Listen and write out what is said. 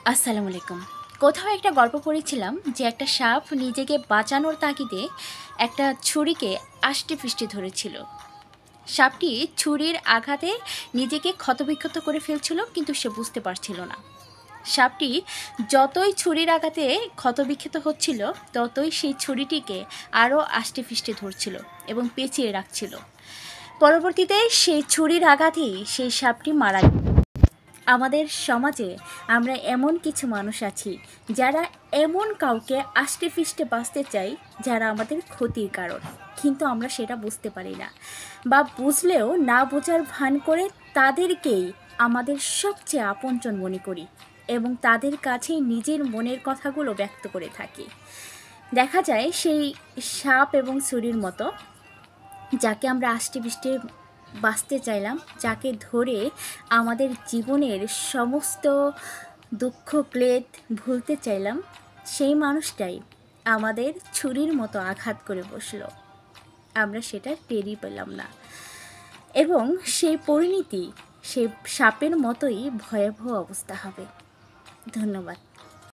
আসসালামু আলাইকুম। কোথাও একটা গল্প পড়েছিলাম যে একটা সাপ নিজেকে বাঁচানোর তাগিদে একটা ছুরিকে আষ্টে-পৃষ্ঠে ধরেছিল। সাপটি ছুরির আঘাতে নিজেকে ক্ষতবিক্ষত করে ফেলছিল, কিন্তু সে বুঝতে পারছিল না। সাপটি যতই ছুরির আঘাতে ক্ষতবিক্ষত হচ্ছিল, ততই সেই ছুরিটিকে আরও আষ্টে-পৃষ্ঠে ধরছিল এবং পেঁচিয়ে রাখছিল। পরবর্তীতে সেই ছুরির আঘাতেই সেই সাপটি মারা গেল। আমাদের সমাজে আমরা এমন কিছু মানুষ আছি যারা এমন কাউকে আষ্টে-পৃষ্ঠে বাঁচতে চাই যারা আমাদের ক্ষতির কারণ, কিন্তু আমরা সেটা বুঝতে পারি না, বা বুঝলেও না বোঝার ভান করে তাদেরকেই আমাদের সবচেয়ে আপনজন মনে করি এবং তাদের কাছেই নিজের মনের কথাগুলো ব্যক্ত করে থাকি। দেখা যায় সেই সাপ এবং ছুরির মতো যাকে আমরা আষ্টে-পৃষ্ঠে বাঁচতে চাইলাম, যাকে ধরে আমাদের জীবনের সমস্ত দুঃখ ক্লেদ ভুলতে চাইলাম, সেই মানুষটাই আমাদের ছুরির মতো আঘাত করে বসলো। আমরা সেটা টেরই পেলাম না এবং সেই পরিণতি সেই সাপের মতোই ভয়াবহ অবস্থা হবে। ধন্যবাদ।